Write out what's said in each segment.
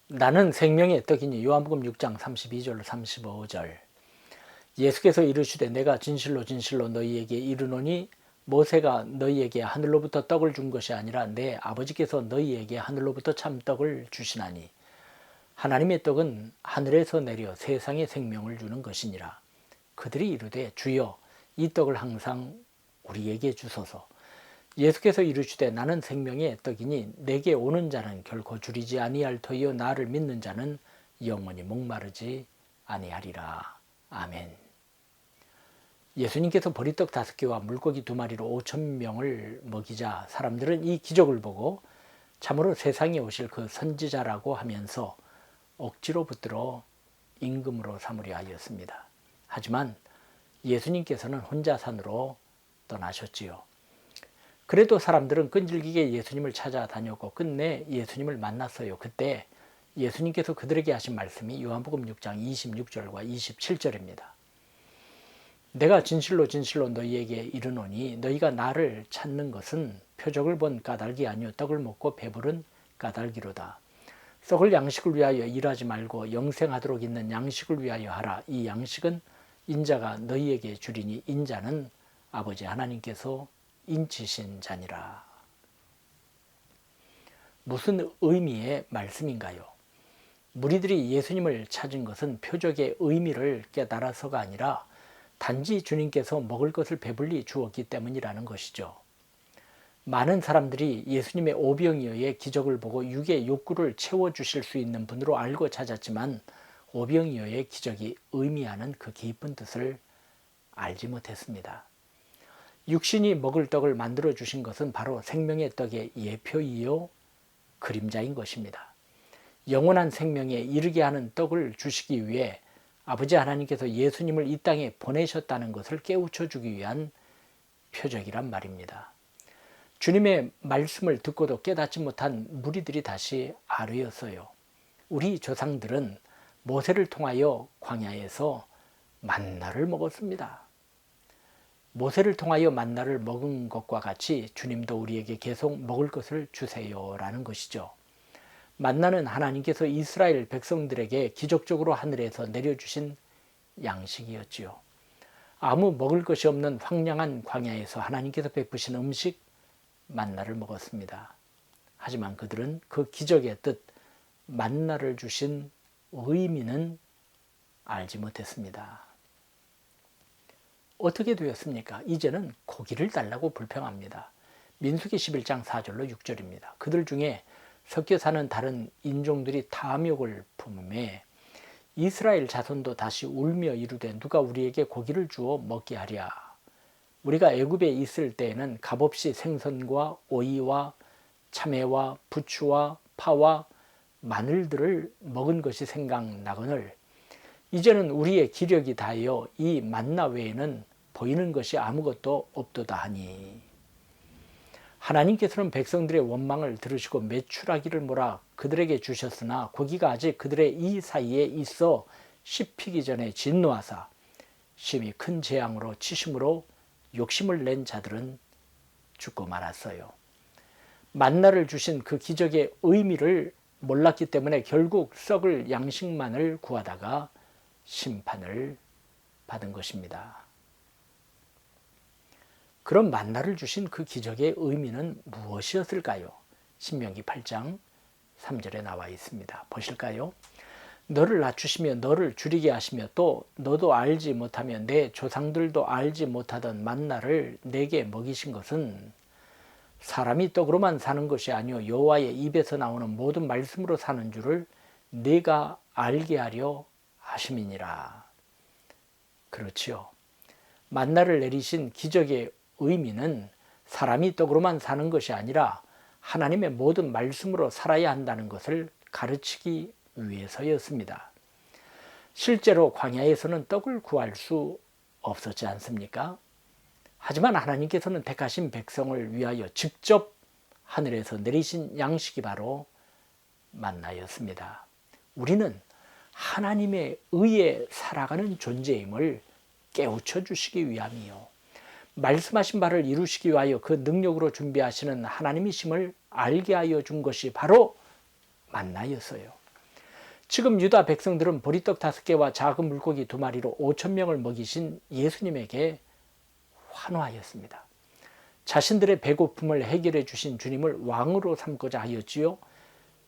나는 생명의 떡이니 요한복음 6장 32절 35절. 예수께서 이르시되 내가 진실로 진실로 너희에게 이르노니 모세가 너희에게 하늘로부터 떡을 준 것이 아니라 내 아버지께서 너희에게 하늘로부터 참 떡을 주시나니 하나님의 떡은 하늘에서 내려 세상에 생명을 주는 것이니라. 그들이 이르되 주여 이 떡을 항상 우리에게 주소서. 예수께서 이르시되 나는 생명의 떡이니 내게 오는 자는 결코 줄이지 아니할 터이요 나를 믿는 자는 영원히 목마르지 아니하리라. 아멘. 예수님께서 보리떡 5개와 물고기 2마리로 5,000명을 먹이자 사람들은 이 기적을 보고 참으로 세상에 오실 그 선지자라고 하면서 억지로 붙들어 임금으로 삼으려 하였습니다. 하지만 예수님께서는 혼자 산으로 떠나셨지요. 그래도 사람들은 끈질기게 예수님을 찾아다녔고 끝내 예수님을 만났어요. 그때 예수님께서 그들에게 하신 말씀이 요한복음 6장 26절과 27절입니다. 내가 진실로 진실로 너희에게 이르노니 너희가 나를 찾는 것은 표적을 본 까닭이 아니요 떡을 먹고 배부른 까닭이로다. 썩을 양식을 위하여 일하지 말고 영생하도록 있는 양식을 위하여 하라. 이 양식은 인자가 너희에게 주리니 인자는 아버지 하나님께서 인치신 자니라. 무슨 의미의 말씀인가요? 무리들이 예수님을 찾은 것은 표적의 의미를 깨달아서가 아니라 단지 주님께서 먹을 것을 배불리 주었기 때문이라는 것이죠. 많은 사람들이 예수님의 오병이어의 기적을 보고 육의 욕구를 채워주실 수 있는 분으로 알고 찾았지만 오병이어의 기적이 의미하는 그 깊은 뜻을 알지 못했습니다. 육신이 먹을 떡을 만들어 주신 것은 바로 생명의 떡의 예표이요 그림자인 것입니다. 영원한 생명에 이르게 하는 떡을 주시기 위해 아버지 하나님께서 예수님을 이 땅에 보내셨다는 것을 깨우쳐 주기 위한 표적이란 말입니다. 주님의 말씀을 듣고도 깨닫지 못한 무리들이 다시 아뢰었어요. 우리 조상들은 모세를 통하여 광야에서 만나를 먹었습니다. 모세를 통하여 만나를 먹은 것과 같이 주님도 우리에게 계속 먹을 것을 주세요라는 것이죠. 만나는 하나님께서 이스라엘 백성들에게 기적적으로 하늘에서 내려주신 양식이었지요. 아무 먹을 것이 없는 황량한 광야에서 하나님께서 베푸신 음식 만나를 먹었습니다. 하지만 그들은 그 기적의 뜻 만나를 주신 의미는 알지 못했습니다. 어떻게 되었습니까? 이제는 고기를 달라고 불평합니다. 민수기 11장 4절로 6절입니다. 그들 중에 섞여 사는 다른 인종들이 탐욕을 품음에 이스라엘 자손도 다시 울며 이르되 누가 우리에게 고기를 주어 먹게 하랴. 우리가 애굽에 있을 때에는 값없이 생선과 오이와 참외와 부추와 파와 마늘들을 먹은 것이 생각나거늘 이제는 우리의 기력이 다하여 이 만나 외에는 보이는 것이 아무것도 없도다 하니 하나님께서는 백성들의 원망을 들으시고 메추라기를 몰아 그들에게 주셨으나 고기가 아직 그들의 이 사이에 있어 씹히기 전에 진노하사 심히 큰 재앙으로 치심으로 욕심을 낸 자들은 죽고 말았어요. 만나를 주신 그 기적의 의미를 몰랐기 때문에 결국 썩을 양식만을 구하다가 심판을 받은 것입니다. 그런 만나를 주신 그 기적의 의미는 무엇이었을까요? 신명기 8장 3절에 나와 있습니다. 보실까요? 너를 낮추시며 너를 줄이게 하시며 또 너도 알지 못하며 내 조상들도 알지 못하던 만나를 내게 먹이신 것은 사람이 떡으로만 사는 것이 아니요 여호와의 입에서 나오는 모든 말씀으로 사는 줄을 네가 알게 하려 하심이니라. 그렇지요. 만나를 내리신 기적의 의미는 사람이 떡으로만 사는 것이 아니라 하나님의 모든 말씀으로 살아야 한다는 것을 가르치기 위해서였습니다. 실제로 광야에서는 떡을 구할 수 없었지 않습니까? 하지만 하나님께서는 택하신 백성을 위하여 직접 하늘에서 내리신 양식이 바로 만나였습니다. 우리는 하나님의 의에 살아가는 존재임을 깨우쳐 주시기 위함이요. 말씀하신 바를 이루시기 위하여 그 능력으로 준비하시는 하나님이심을 알게 하여 준 것이 바로 만나였어요. 지금 유다 백성들은 보리떡 5개와 작은 물고기 2마리로 5천 명을 먹이신 예수님에게 환호하였습니다. 자신들의 배고픔을 해결해 주신 주님을 왕으로 삼고자 하였지요.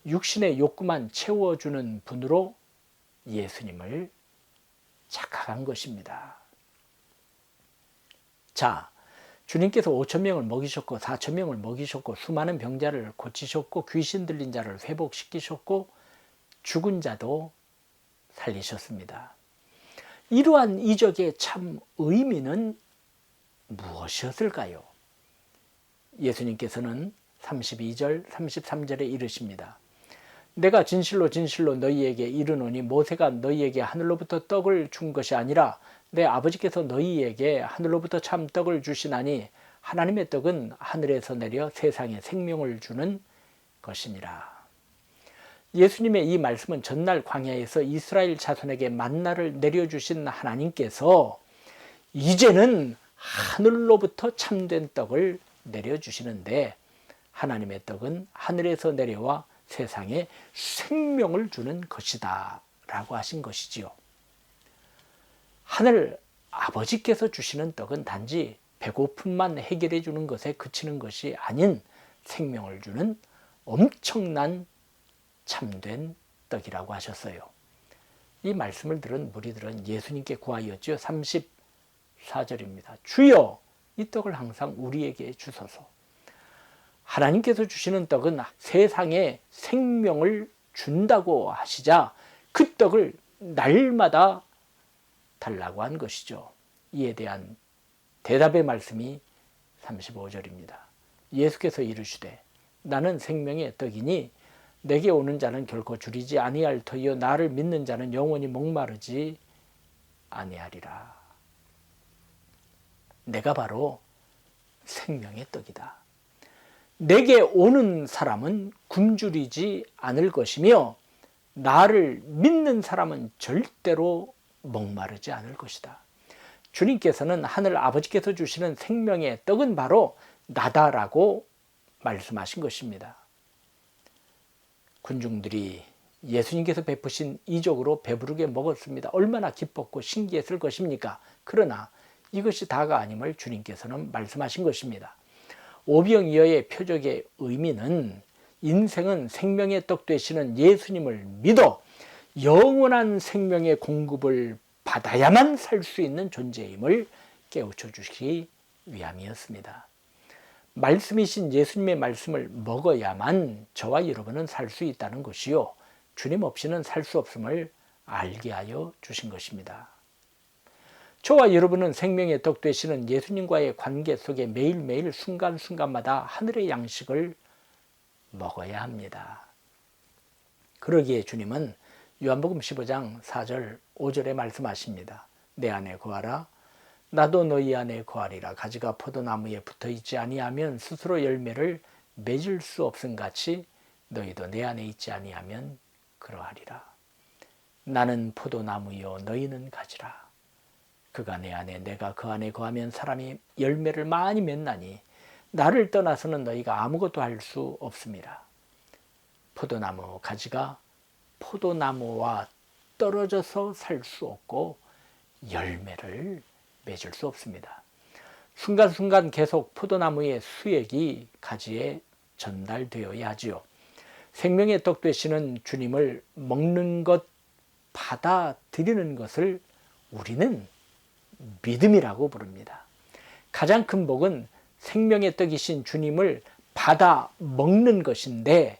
육신의 욕구만 채워주는 분으로 예수님을 착각한 것입니다. 자, 주님께서 5천 명을 먹이셨고 4천 명을 먹이셨고 수많은 병자를 고치셨고 귀신 들린 자를 회복시키셨고 죽은 자도 살리셨습니다. 이러한 이적의 참 의미는 무엇이었을까요? 예수님께서는 32절, 33절에 이르십니다. 내가 진실로 진실로 너희에게 이르노니 모세가 너희에게 하늘로부터 떡을 준 것이 아니라 내 아버지께서 너희에게 하늘로부터 참 떡을 주시나니 하나님의 떡은 하늘에서 내려 세상에 생명을 주는 것이니라. 예수님의 이 말씀은 전날 광야에서 이스라엘 자손에게 만나를 내려주신 하나님께서 이제는 하늘로부터 참된 떡을 내려주시는데 하나님의 떡은 하늘에서 내려와 세상에 생명을 주는 것이다 라고 하신 것이지요. 하늘 아버지께서 주시는 떡은 단지 배고픔만 해결해 주는 것에 그치는 것이 아닌 생명을 주는 엄청난 참된 떡이라고 하셨어요. 이 말씀을 들은 무리들은 예수님께 구하였지요. 34절입니다. 주여 이 떡을 항상 우리에게 주소서. 하나님께서 주시는 떡은 세상에 생명을 준다고 하시자 그 떡을 날마다 달라고 한 것이죠. 이에 대한 대답의 말씀이 35절입니다. 예수께서 이르시되 나는 생명의 떡이니 내게 오는 자는 결코 줄이지 아니할 터이요 나를 믿는 자는 영원히 목마르지 아니하리라. 내가 바로 생명의 떡이다. 내게 오는 사람은 굶주리지 않을 것이며 나를 믿는 사람은 절대로 목마르지 않을 것이다. 주님께서는 하늘 아버지께서 주시는 생명의 떡은 바로 나다라고 말씀하신 것입니다. 군중들이 예수님께서 베푸신 이적으로 배부르게 먹었습니다. 얼마나 기뻤고 신기했을 것입니까? 그러나 이것이 다가 아님을 주님께서는 말씀하신 것입니다. 오병이어의 표적의 의미는 인생은 생명의 떡 되시는 예수님을 믿어 영원한 생명의 공급을 받아야만 살 수 있는 존재임을 깨우쳐 주시기 위함이었습니다. 말씀이신 예수님의 말씀을 먹어야만 저와 여러분은 살 수 있다는 것이요 주님 없이는 살 수 없음을 알게 하여 주신 것입니다. 저와 여러분은 생명의 떡 되시는 예수님과의 관계 속에 매일매일 순간순간마다 하늘의 양식을 먹어야 합니다. 그러기에 주님은 요한복음 15장 4절 5절에 말씀하십니다. 내 안에 거하라 나도 너희 안에 거하리라. 가지가 포도나무에 붙어있지 아니하면 스스로 열매를 맺을 수 없음같이 너희도 내 안에 있지 아니하면 그러하리라. 나는 포도나무요 너희는 가지라. 그가 내 안에 내가 그 안에 거하면 사람이 열매를 많이 맺나니 나를 떠나서는 너희가 아무것도 할 수 없습니다. 포도나무 가지가 포도나무와 떨어져서 살 수 없고 열매를 맺을 수 없습니다. 순간순간 계속 포도나무의 수액이 가지에 전달되어야 하지요. 생명의 떡 되시는 주님을 먹는 것, 받아들이는 것을 우리는 믿음이라고 부릅니다. 가장 큰 복은 생명의 떡이신 주님을 받아 먹는 것인데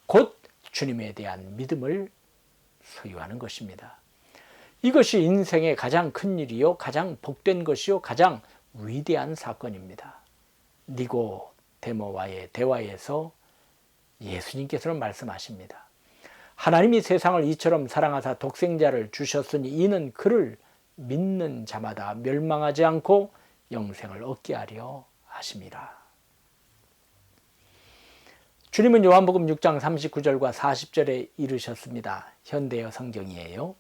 곧 주님에 대한 믿음을 소유하는 것입니다. 이것이 인생의 가장 큰 일이요 가장 복된 것이요 가장 위대한 사건입니다. 니고데모와의 대화에서 예수님께서는 말씀하십니다. 하나님이 세상을 이처럼 사랑하사 독생자를 주셨으니 이는 그를 믿는 자마다 멸망하지 않고 영생을 얻게 하려 하심이라. 주님은 요한복음 6장 39절과 40절에 이르셨습니다. 현대어 성경이에요.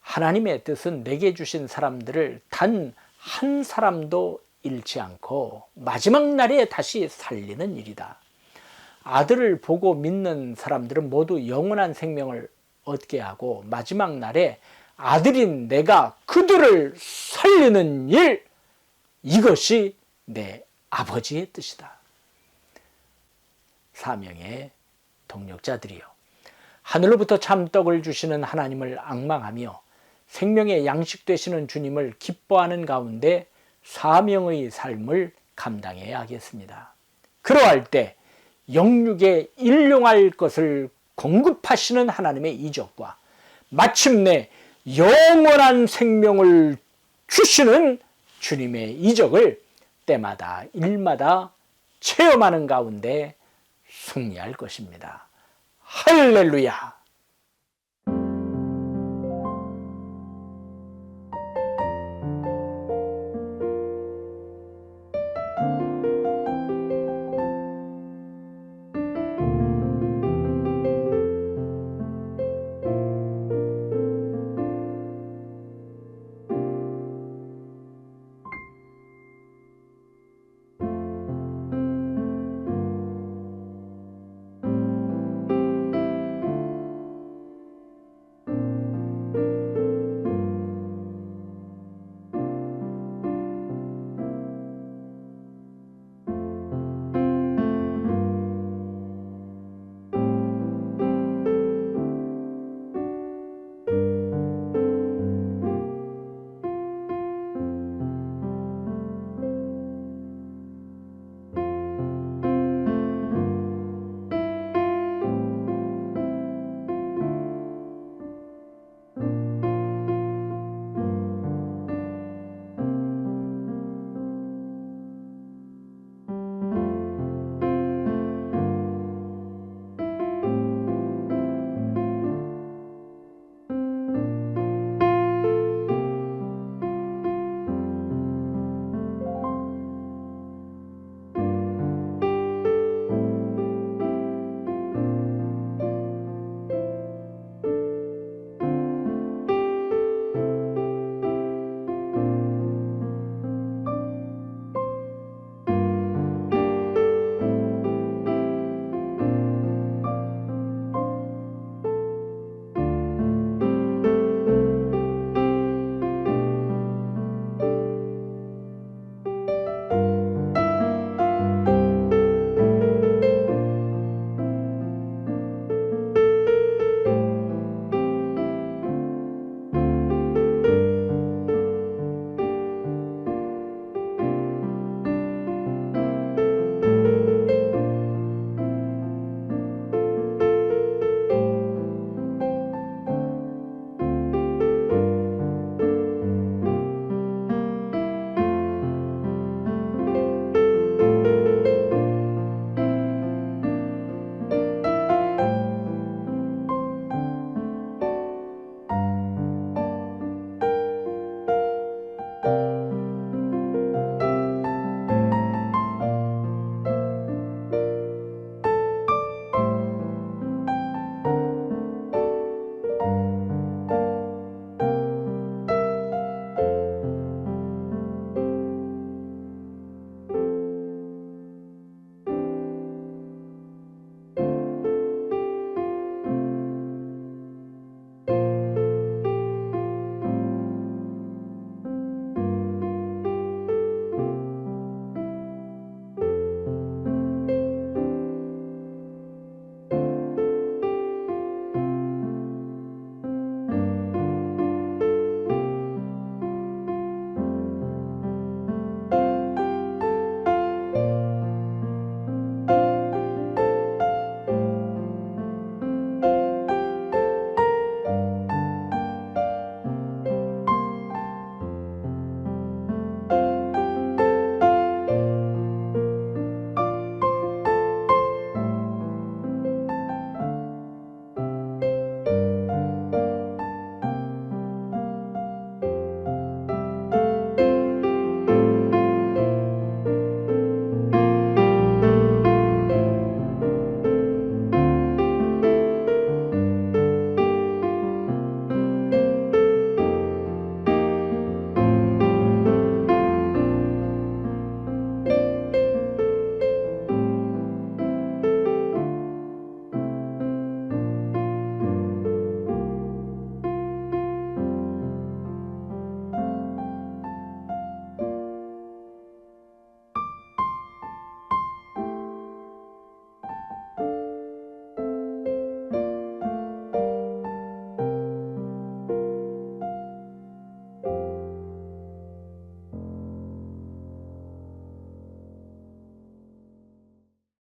하나님의 뜻은 내게 주신 사람들을 단 한 사람도 잃지 않고 마지막 날에 다시 살리는 일이다. 아들을 보고 믿는 사람들은 모두 영원한 생명을 얻게 하고 마지막 날에 아들인 내가 그들을 살리는 일, 이것이 내 아버지의 뜻이다. 사명의 동력자들이요, 하늘로부터 참떡을 주시는 하나님을 앙망하며 생명의 양식 되시는 주님을 기뻐하는 가운데 사명의 삶을 감당해야 하겠습니다. 그러할 때 영육에 일용할 것을 공급하시는 하나님의 이적과 마침내 영원한 생명을 주시는 주님의 이적을 때마다 일마다 체험하는 가운데 승리할 것입니다. 할렐루야!